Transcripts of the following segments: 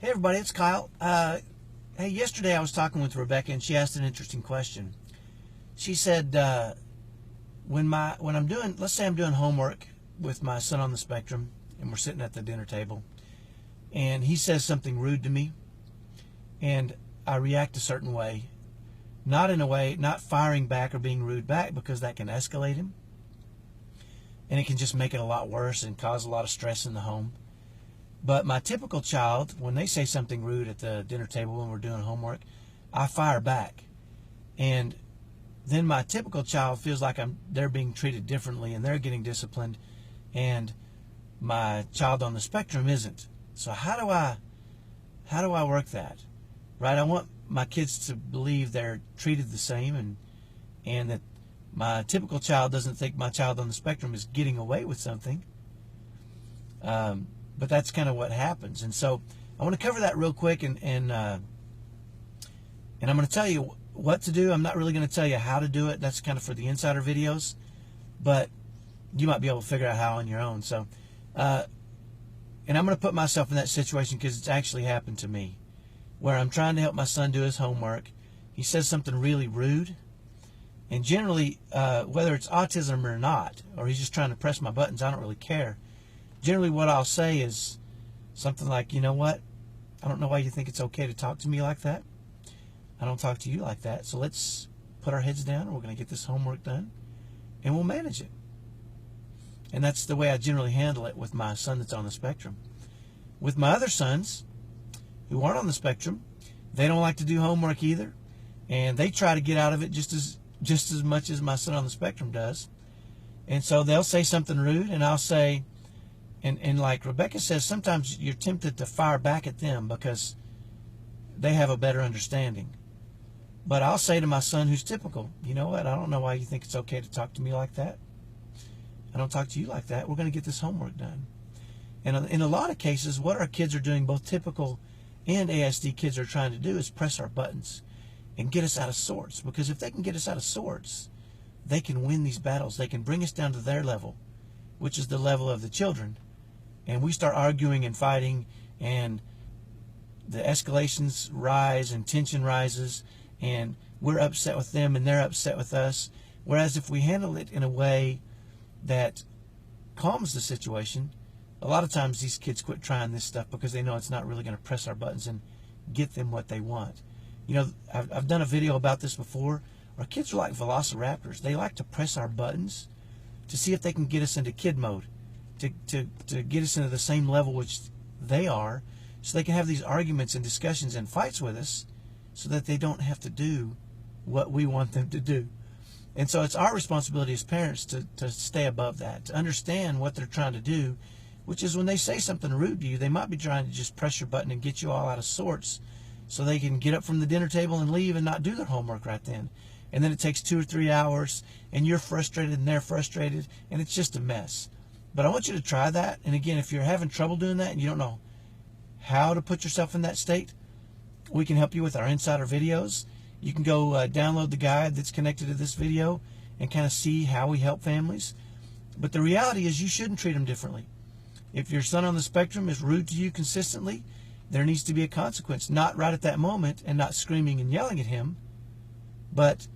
Hey everybody, it's Kyle. Hey, yesterday I was talking with Rebecca and she asked an interesting question. She said, when I'm doing, let's say I'm doing homework with my son on the spectrum and we're sitting at the dinner table and he says something rude to me and I react a certain way, not in a way, not firing back or being rude back, because that can escalate him and it can just make it a lot worse and cause a lot of stress in the home. But my typical child, when they say something rude at the dinner table when we're doing homework, I fire back. And then my typical child feels like they're being treated differently and they're getting disciplined, and my child on the spectrum isn't. So how do I work that? Right? I want my kids to believe they're treated the same, and that my typical child doesn't think my child on the spectrum is getting away with something. But that's kind of what happens. And so I want to cover that real quick, and I'm going to tell you what to do. I'm not really going to tell you how to do it. That's kind of for the insider videos, but you might be able to figure out how on your own. So, and I'm going to put myself in that situation because it's actually happened to me, where I'm trying to help my son do his homework. He says something really rude, and generally, whether it's autism or not, or he's just trying to press my buttons, I don't really care. Generally, what I'll say is something like, you know what? I don't know why you think it's okay to talk to me like that. I don't talk to you like that. So let's put our heads down and we're going to get this homework done and we'll manage it. And that's the way I generally handle it with my son that's on the spectrum. With my other sons who aren't on the spectrum, they don't like to do homework either. And they try to get out of it just as much as my son on the spectrum does. And so they'll say something rude and I'll say, and like Rebecca says, sometimes you're tempted to fire back at them because they have a better understanding. But I'll say to my son who's typical, you know what, I don't know why you think it's okay to talk to me like that. I don't talk to you like that. We're going to get this homework done. And in a lot of cases, what our kids are doing, both typical and ASD kids are trying to do, is press our buttons and get us out of sorts. Because if they can get us out of sorts, they can win these battles. They can bring us down to their level, which is the level of the children. And we start arguing and fighting, and the escalations rise and tension rises, and we're upset with them and they're upset with us. Whereas if we handle it in a way that calms the situation, a lot of times these kids quit trying this stuff because they know it's not really going to press our buttons and get them what they want. You know, I've done a video about this before. Our kids are like velociraptors. They like to press our buttons to see if they can get us into kid mode, to get us into the same level which they are, so they can have these arguments and discussions and fights with us so that they don't have to do what we want them to do. And so it's our responsibility as parents to stay above that, to understand what they're trying to do, which is when they say something rude to you, they might be trying to just press your button and get you all out of sorts so they can get up from the dinner table and leave and not do their homework right then. And then it takes 2 or 3 hours and you're frustrated and they're frustrated and it's just a mess. But I want you to try that. And again, if you're having trouble doing that and you don't know how to put yourself in that state, we can help you with our insider videos. You can go download the guide that's connected to this video and kind of see how we help families. But the reality is you shouldn't treat them differently. If your son on the spectrum is rude to you consistently, there needs to be a consequence. Not right at that moment and not screaming and yelling at him, but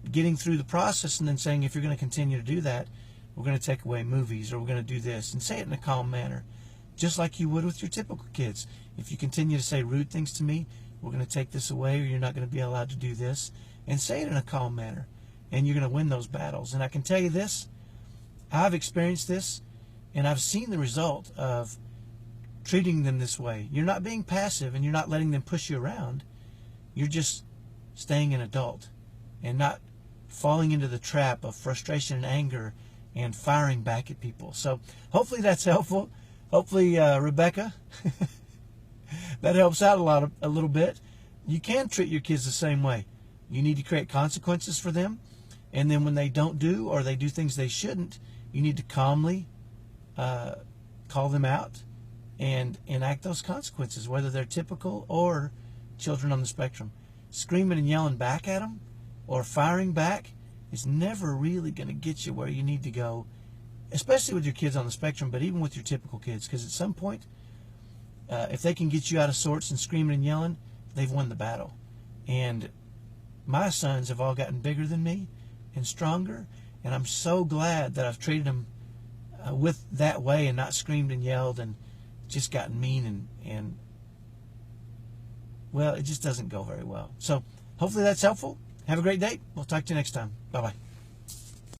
getting through the process and then saying, if you're going to continue to do that, we're going to take away movies, or we're going to do this, and say it in a calm manner, just like you would with your typical kids. If you continue to say rude things to me, we're going to take this away, or you're not going to be allowed to do this, and say it in a calm manner, and you're going to win those battles. And I can tell you this, I've experienced this, and I've seen the result of treating them this way. You're not being passive, and you're not letting them push you around. You're just staying an adult and not falling into the trap of frustration and anger and firing back at people. So hopefully that's helpful. Hopefully, Rebecca, that helps out a little bit. You can treat your kids the same way. You need to create consequences for them. And then when they don't do, or they do things they shouldn't, you need to calmly call them out and enact those consequences, whether they're typical or children on the spectrum. Screaming and yelling back at them or firing back is never really going to get you where you need to go, especially with your kids on the spectrum, but even with your typical kids, because at some point if they can get you out of sorts and screaming and yelling, they've won the battle. And my sons have all gotten bigger than me and stronger, and I'm so glad that I've treated them with that way and not screamed and yelled and just gotten mean and well, it just doesn't go very well. So hopefully that's helpful. Have a great day. We'll talk to you next time. Bye-bye.